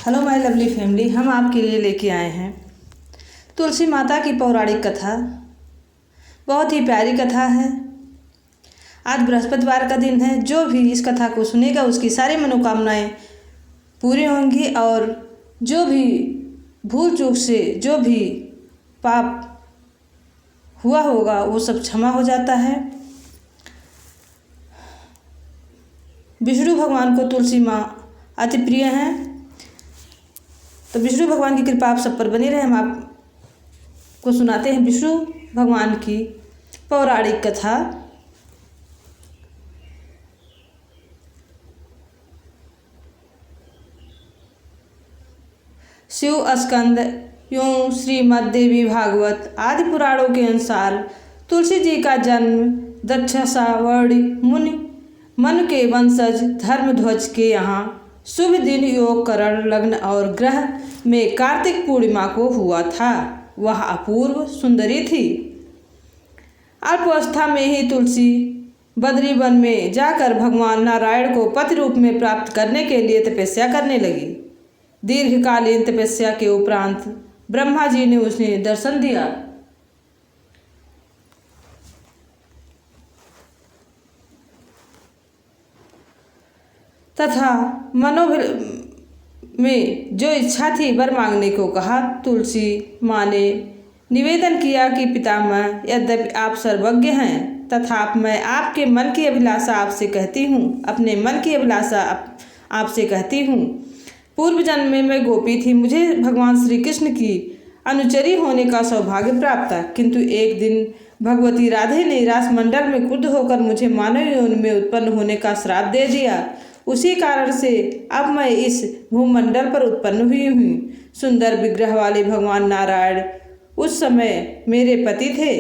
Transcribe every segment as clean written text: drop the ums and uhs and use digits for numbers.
Hello my lovely family, हम आपके लिए लेके आए हैं तुलसी माता की पौराणिक कथा। बहुत ही प्यारी कथा है। आज बृहस्पतिवार का दिन है। जो भी इस कथा को सुनेगा उसकी सारी मनोकामनाएं पूरी होंगी और जो भी भूल चूक से जो भी पाप हुआ होगा वो सब क्षमा हो जाता है। विष्णु भगवान को तुलसी माँ अति प्रिय हैं, तो विष्णु भगवान की कृपा आप सब पर बनी रहे। हम आपको सुनाते हैं विष्णु भगवान की पौराणिक कथा। शिव स्कंद यूं श्रीमद् देवी भागवत आदि पुराणों के अनुसार तुलसी जी का जन्म दक्षासावर्णी मुनि मन के वंशज धर्मध्वज के यहाँ शुभ दिन योग करण लग्न और ग्रह में कार्तिक पूर्णिमा को हुआ था। वह अपूर्व सुंदरी थी। अल्पावस्था में ही तुलसी बद्री वन में जाकर भगवान नारायण को पति रूप में प्राप्त करने के लिए तपस्या करने लगी। दीर्घकालीन तपस्या के उपरांत ब्रह्मा जी ने उसे दर्शन दिया। तथा में जो इच्छा थी वर मांगने को कहा। तुलसी माँ ने निवेदन किया कि पितामह, यद्यपि आप सर्वज्ञ हैं तथापि मैं आपके मन की अभिलाषा आपसे कहती हूँ, अपने मन की अभिलाषा आपसे कहती हूँ। पूर्व जन्म में मैं गोपी थी। मुझे भगवान श्री कृष्ण की अनुचरी होने का सौभाग्य प्राप्त था, किंतु एक दिन भगवती राधे ने रासमंडल में क्रुद्ध होकर मुझे मानव योनि में उत्पन्न होने का श्राप दे दिया। उसी कारण से अब मैं इस भूमंडल पर उत्पन्न हुई हूँ। सुंदर विग्रह वाले भगवान नारायण उस समय मेरे पति थे।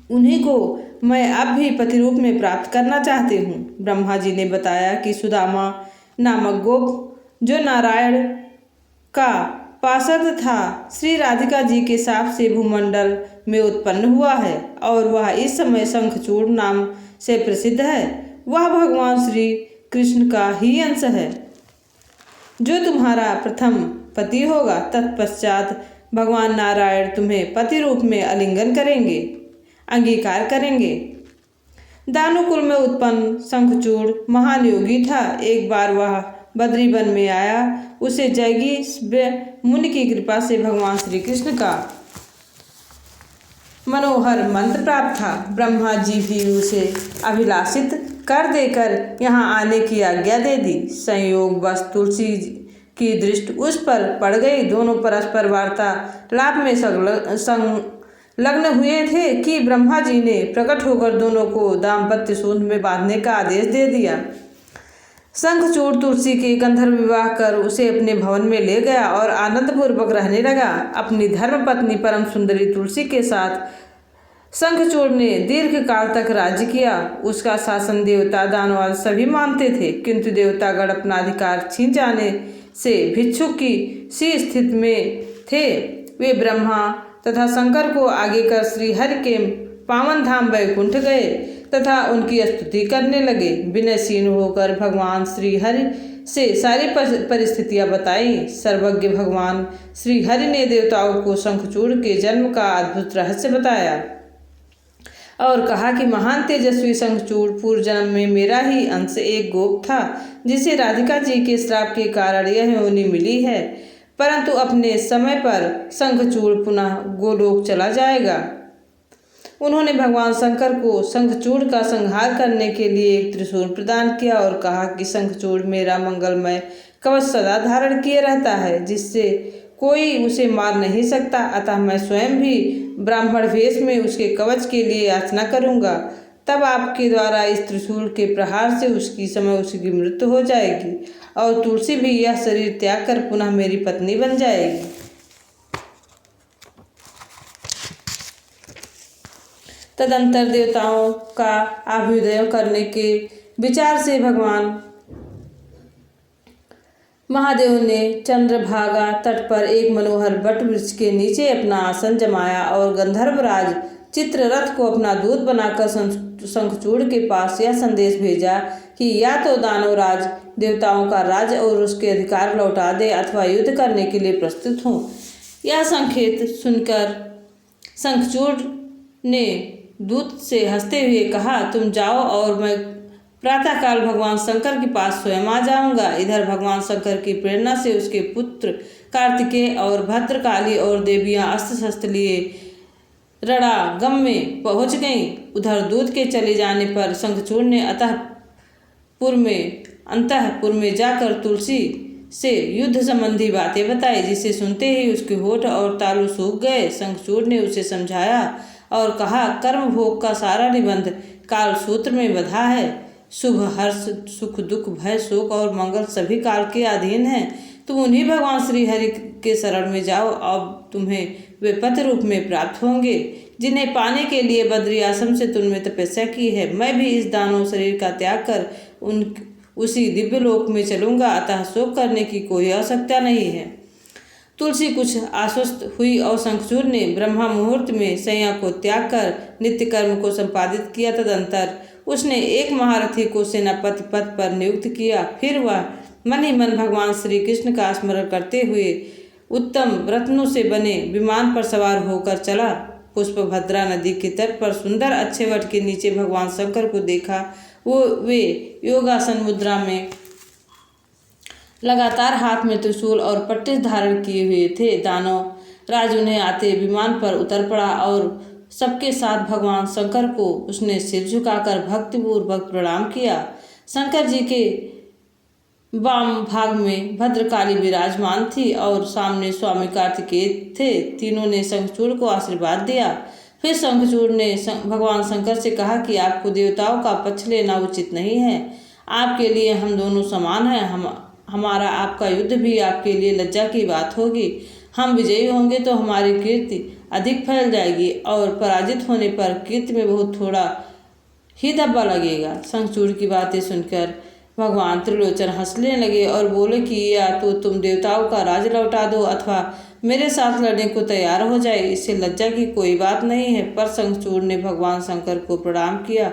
उन्हीं को मैं अब भी पति रूप में प्राप्त करना चाहती हूँ। ब्रह्मा जी ने बताया कि सुदामा नामक गोप जो नारायण का पार्षद था, श्री राधिका जी के शाप से भूमंडल में उत्पन्न हुआ है और वह इस समय शंखचूड़ नाम से प्रसिद्ध है। वह भगवान श्री कृष्ण का ही अंश है, जो तुम्हारा प्रथम पति होगा। तत्पश्चात भगवान नारायण तुम्हें पति रूप में आलिंगन करेंगे, अंगीकार करेंगे। दानुकुल में उत्पन्न शंखचूड़ महान योगी था। एक बार वह बद्री वन में आया। उसे जैगी मुनि की कृपा से भगवान श्री कृष्ण का मनोहर मंत्र प्राप्त था। ब्रह्मा जी भी उसे अभिलाषित कर देकर यहाँ आने की आज्ञा दे दी। संयोगवश तुलसी की दृष्टि उस पर पड़ गई। दोनों परस्पर वार्तालाप में संलग्न हुए थे कि ब्रह्मा जी ने प्रकट होकर दोनों को दाम्पत्य सूत्र में बांधने का आदेश दे दिया। शंखचूड़ तुलसी के गंधर्व विवाह कर उसे अपने भवन में ले गया और आनंदपूर्वक रहने लगा। अपनी धर्मपत्नी परम सुंदरी तुलसी के साथ शंखचूड़ ने दीर्घ काल तक राज्य किया। उसका शासन देवता दानव सभी मानते थे, किंतु देवतागण अपना अधिकार छीन जाने से भिक्षुक की सी स्थिति में थे। वे ब्रह्मा तथा शंकर को आगे कर श्रीहरि के पावन धाम वैकुंठ गए तथा उनकी स्तुति करने लगे। विनयशील होकर भगवान श्रीहरि से सारी परिस्थितियां बताई। सर्वज्ञ भगवान श्रीहरि ने देवताओं को शंखचूड़ के जन्म का अद्भुत रहस्य बताया और कहा कि महान तेजस्वी शंखचूड़ पूर्व जन्म में मेरा ही अंश एक गोप था, जिसे राधिका जी के श्राप के कारण यह योनि मिली है, परंतु अपने समय पर शंखचूड़ पुनः गोलोक चला जाएगा। उन्होंने भगवान शंकर को शंखचूड़ का संहार करने के लिए एक त्रिशूल प्रदान किया और कहा कि शंखचूड़ मेरा मंगलमय कवच सदा धारण किए रहता है, जिससे कोई उसे मार नहीं सकता। अतः मैं स्वयं भी ब्राह्मण वेश में उसके कवच के लिए याचना करूँगा। तब आपके द्वारा इस त्रिशूल के प्रहार से उसकी मृत्यु हो जाएगी और तुलसी भी यह शरीर त्याग कर पुनः मेरी पत्नी बन जाएगी। तदंतर देवताओं का अभ्युदय करने के विचार से भगवान महादेव ने चंद्रभागा तट पर एक मनोहर वट वृक्ष के नीचे अपना आसन जमाया और गंधर्वराज चित्ररथ को अपना दूत बनाकर शंखचूड़ के पास यह संदेश भेजा कि या तो दानवराज देवताओं का राज और उसके अधिकार लौटा दे अथवा युद्ध करने के लिए प्रस्तुत हों। यह संकेत सुनकर शंखचूड़ ने दूत से हंसते हुए कहा, तुम जाओ और मैं प्रातःकाल भगवान शंकर के पास स्वयं आ जाऊंगा। इधर भगवान शंकर की प्रेरणा से उसके पुत्र कार्तिकेय और भद्रकाली और देवियां अस्त्र शस्त्र लिए रणगांव में पहुंच गईं। उधर दूत के चले जाने पर शंखचूड़ ने अंतःपुर में जाकर तुलसी से युद्ध संबंधी बातें बताई, जिसे सुनते ही उसके होठ और तालू सूख गए। शंखचूड़ ने उसे समझाया और कहा, कर्म भोग का सारा निबंध काल सूत्र में बंधा है। शुभ हर्ष सुख दुख भय शोक और मंगल सभी काल के अधीन हैं। तुम उन्हीं भगवान श्री हरि के शरण में जाओ, अब तुम्हें वे पति रूप में प्राप्त होंगे जिन्हें पाने के लिए बद्री आश्रम से तुमने तपस्या की है। मैं भी इस दानव शरीर का त्याग कर उसी दिव्य लोक में चलूंगा, अतः शोक करने की कोई आवश्यकता नहीं है। तुलसी कुछ आश्वस्त हुई और शंखचूड़ ने ब्रह्मा मुहूर्त में शैया को त्याग कर नित्य कर्म को संपादित किया। तदंतर उसने एक महारथी को सेनापति पद पर नियुक्त किया। फिर वह मन ही मन भगवान श्री कृष्ण का स्मरण करते हुए उत्तम रत्नों से बने विमान पर सवार होकर चला। पुष्पभद्रा नदी के तट पर सुंदर अच्छे वट के नीचे भगवान शंकर को देखा। वे योगासन मुद्रा में लगातार हाथ में त्रिशूल और पट्टिस धारण किए हुए थे। दानव राज उन्हें आते विमान पर उतर पड़ा और सबके साथ भगवान शंकर को उसने सिर झुकाकर भक्तिपूर्वक प्रणाम किया। शंकर जी के वाम भाग में भद्रकाली विराजमान थी और सामने स्वामी कार्तिकेय थे। तीनों ने शंखचूड़ को आशीर्वाद दिया। फिर शंखचूड़ ने भगवान शंकर से कहा कि आपको देवताओं का पक्ष लेना उचित नहीं है। आपके लिए हम दोनों समान हैं। हमारा आपका युद्ध भी आपके लिए लज्जा की बात होगी। हम विजयी होंगे तो हमारी कीर्ति अधिक फैल जाएगी और पराजित होने पर कीर्ति में बहुत थोड़ा ही धब्बा लगेगा। शंखचूड़ की बातें सुनकर भगवान त्रिलोचन हंसने लगे और बोले कि या तो तुम देवताओं का राज लौटा दो अथवा मेरे साथ लड़ने को तैयार हो जाए, इससे लज्जा की कोई बात नहीं है। पर शंखचूड़ ने भगवान शंकर को प्रणाम किया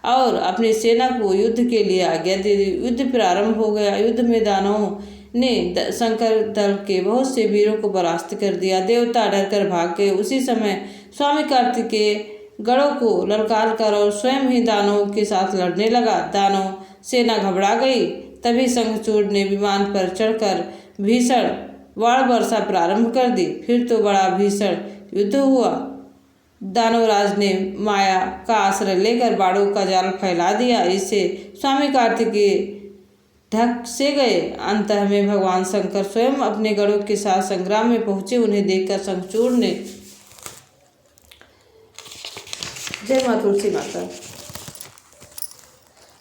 और अपनी सेना को युद्ध के लिए आज्ञा दे दी। युद्ध प्रारंभ हो गया। युद्ध में दानवों ने शंकर दल के बहुत से वीरों को परास्त कर दिया। देवता डरकर भाग गए। उसी समय स्वामी कार्तिकेय गढ़ों को ललकार कर और स्वयं ही दानवों के साथ लड़ने लगा। दानव सेना घबरा गई। तभी शंखचूड़ ने विमान पर चढ़कर भीषण बाण वर्षा प्रारंभ कर दी। फिर तो बड़ा भीषण युद्ध हुआ। दानवराज ने माया का आश्रय लेकर बाणों का जाल फैला दिया। इससे स्वामी कार्तिकेय ढक से गए। अंत में भगवान शंकर स्वयं अपने गढ़ों के साथ संग्राम में पहुंचे। उन्हें देखकर शंखचूड़ ने जय मां तुलसी माता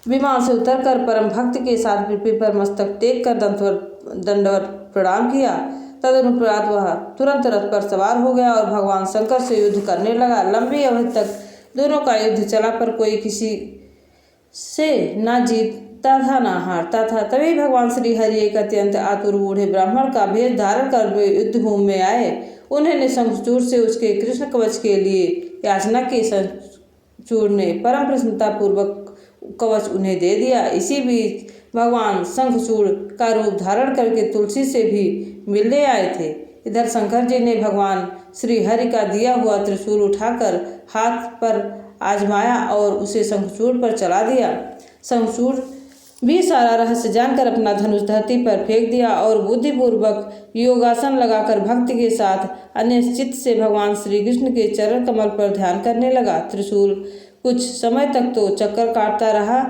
विमान से उतरकर परम भक्त के साथ पृथ्वी पर मस्तक टेक कर दंडवत प्रणाम किया। तदनुपरांत वह तुरंत रथ पर सवार हो गया और भगवान शंकर से युद्ध करने लगा। लंबी अवधि तक दोनों का युद्ध चला, पर कोई किसी से ना जीतता था ना हारता था। तभी भगवान श्री हरि एक अत्यंत आतुर बूढ़े ब्राह्मण का भेष धारण कर वे युद्ध भूमि में आए। उन्होंने शंखचूड़ से उसके कृष्ण कवच के लिए याचना की। शंखचूड़ ने परम प्रसन्नता पूर्वक कवच उन्हें दे दिया। इसी बीच भगवान शंखचूड़ का रूप धारण करके तुलसी से भी मिलने आए थे। इधर शंकर जी ने भगवान श्री हरि का दिया हुआ त्रिशूल उठाकर हाथ पर आजमाया और उसे शंखचूड़ पर चला दिया। शंखचूड़ भी सारा रहस्य जानकर अपना धनुष धरती पर फेंक दिया और बुद्धिपूर्वक योगासन लगाकर भक्ति के साथ अनिश्चित से भगवान श्री कृष्ण के चरण कमल पर ध्यान करने लगा। त्रिशूल कुछ समय तक तो चक्कर काटता रहा।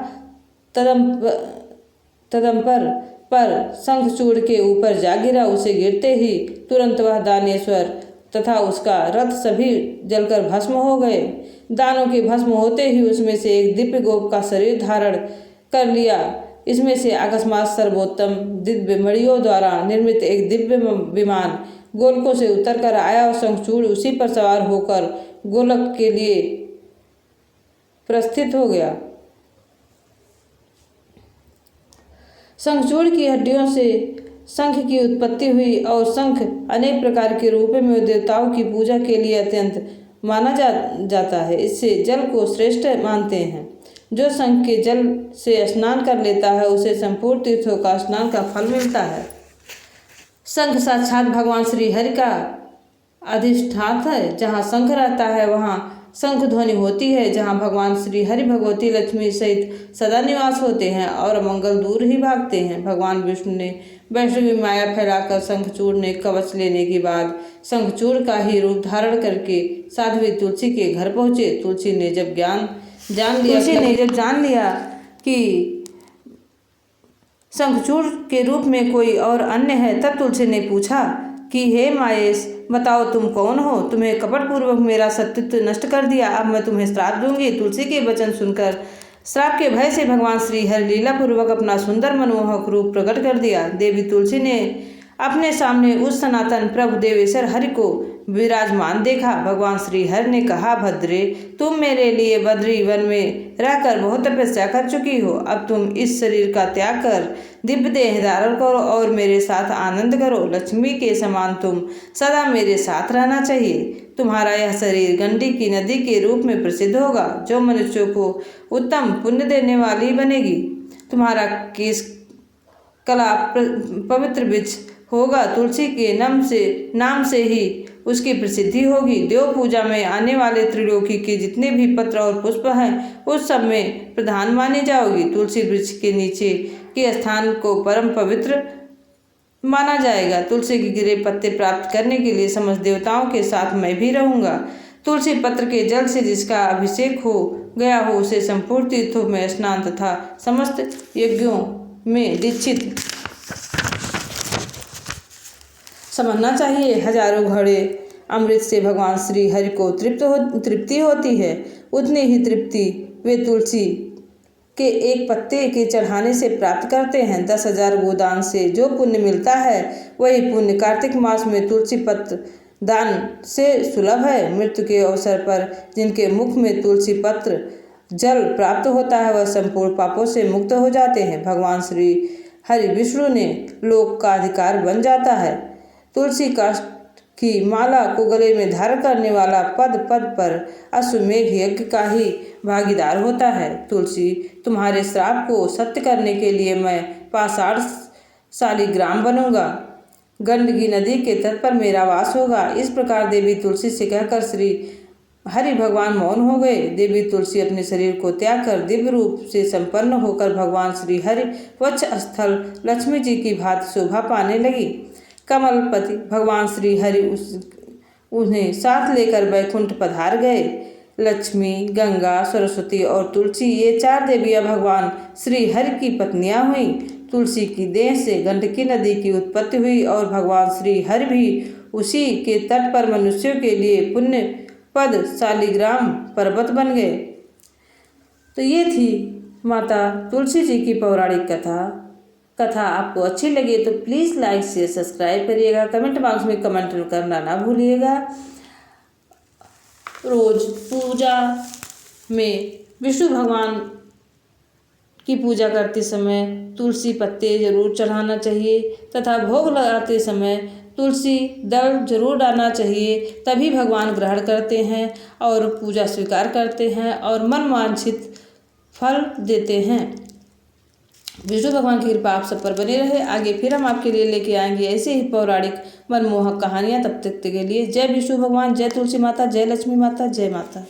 पर शंखचूड़ के ऊपर जा गिरा। उसे गिरते ही तुरंत वह दानेश्वर तथा उसका रथ सभी जलकर भस्म हो गए। दानों के भस्म होते ही उसमें से एक दिव्य गोप का शरीर धारण कर लिया। इसमें से अकस्मात सर्वोत्तम दिव्य मणियों द्वारा निर्मित एक दिव्य विमान गोलकों से उतर कर आया और शंखचूड़ उसी पर सवार होकर गोलक के लिए प्रस्थित हो गया। शंखचूड़ की हड्डियों से शंख की उत्पत्ति हुई और शंख अनेक प्रकार के रूपों में देवताओं की पूजा के लिए अत्यंत माना जाता है। इससे जल को श्रेष्ठ मानते हैं। जो शंख के जल से स्नान कर लेता है उसे संपूर्ण तीर्थों का स्नान का फल मिलता है। शंख साक्षात भगवान श्री हरि का अधिष्ठान है। जहाँ शंख रहता है वहाँ शंख ध्वनि होती है। जहाँ भगवान श्री हरि भगवती लक्ष्मी सहित सदा निवास होते हैं और मंगल दूर ही भागते हैं। भगवान विष्णु ने वैष्णवी माया फैलाकर शंखचूड़ ने कवच लेने के बाद शंखचूड़ का ही रूप धारण करके साध्वी तुलसी के घर पहुँचे। तुलसी ने जब जान लिया कि शंखचूड़ के रूप में कोई और अन्य है, तब तुलसी ने पूछा कि हे माहेश, बताओ तुम कौन हो? तुम्हें कपटपूर्वक मेरा सत्यत्व नष्ट कर दिया, अब मैं तुम्हें श्राप दूंगी। तुलसी के वचन सुनकर श्राप के भय से भगवान श्री हरि लीलापूर्वक अपना सुंदर मनमोहक रूप प्रकट कर दिया। देवी तुलसी ने अपने सामने उस सनातन प्रभु देवेश्वर हरि को विराजमान देखा। भगवान श्री हरि ने कहा, भद्रे, तुम मेरे लिए बद्री वन में रहकर बहुत तपस्या कर चुकी हो। अब तुम इस शरीर का त्याग कर दिव्य देह धारण करो और मेरे साथ आनंद करो। लक्ष्मी के समान तुम सदा मेरे साथ रहना चाहिए। तुम्हारा यह शरीर गंडी की नदी के रूप में प्रसिद्ध होगा, जो मनुष्यों को उत्तम पुण्य देने वाली बनेगी। तुम्हारा केश कला पवित्र वृक्ष होगा। तुलसी के नाम से ही उसकी प्रसिद्धि होगी। देव पूजा में आने वाले त्रिलोकी के जितने भी पत्र और पुष्प हैं, उस सब में प्रधान मानी जाओगी। तुलसी वृक्ष के नीचे के स्थान को परम पवित्र माना जाएगा। तुलसी के गिरे पत्ते प्राप्त करने के लिए समस्त देवताओं के साथ मैं भी रहूँगा। तुलसी पत्र के जल से जिसका अभिषेक हो गया हो उसे संपूर्ण तीर्थों में स्नान तथा समस्त यज्ञों में दीक्षित समझना चाहिए। हजारों घड़े अमृत से भगवान श्री हरि को तृप्ति होती है, उतनी ही तृप्ति वे तुलसी के एक पत्ते के चढ़ाने से प्राप्त करते हैं। 10,000 गोदान से जो पुण्य मिलता है वही पुण्य कार्तिक मास में तुलसी पत्र दान से सुलभ है। मृत्यु के अवसर पर जिनके मुख में तुलसी पत्र जल प्राप्त होता है वह संपूर्ण पापों से मुक्त हो जाते हैं। भगवान श्री हरि विष्णु ने लोक का अधिकार बन जाता है। तुलसी काष्ठ की माला को गले में धारण करने वाला पद पद पर अश्वमेघ यज्ञ का ही भागीदार होता है। तुलसी, तुम्हारे श्राप को सत्य करने के लिए मैं पाषाण शालिग्राम बनूंगा। गंडकी नदी के तट पर मेरा वास होगा। इस प्रकार देवी तुलसी से कहकर श्री हरि भगवान मौन हो गए। देवी तुलसी अपने शरीर को त्याग कर दिव्य रूप से संपन्न होकर भगवान श्री हरि वक्ष स्थल लक्ष्मी जी की भांति शोभा पाने लगी। कमलपति भगवान श्री हरि उन्हें साथ लेकर वैकुंठ पधार गए। लक्ष्मी, गंगा, सरस्वती और तुलसी ये 4 देवियां भगवान श्री हरि की पत्नियां हुईं। तुलसी की देह से गंडकी नदी की उत्पत्ति हुई और भगवान श्री हरि भी उसी के तट पर मनुष्यों के लिए पुण्य पद शालिग्राम पर्वत बन गए। तो ये थी माता तुलसी जी की पौराणिक कथा आपको अच्छी लगे तो प्लीज़ लाइक शेयर सब्सक्राइब करिएगा। कमेंट बॉक्स में कमेंट करना ना भूलिएगा। रोज़ पूजा में विष्णु भगवान की पूजा करते समय तुलसी पत्ते जरूर चढ़ाना चाहिए तथा भोग लगाते समय तुलसी दल जरूर डालना चाहिए, तभी भगवान ग्रहण करते हैं और पूजा स्वीकार करते हैं और मनवांछित फल देते हैं। विष्णु भगवान की कृपा आप सब पर बनी रहे। आगे फिर हम आपके लिए लेके आएंगे ऐसे ही पौराणिक मनमोहक कहानियाँ। तब तक के लिए जय विष्णु भगवान, जय तुलसी माता, जय लक्ष्मी माता, जय माता।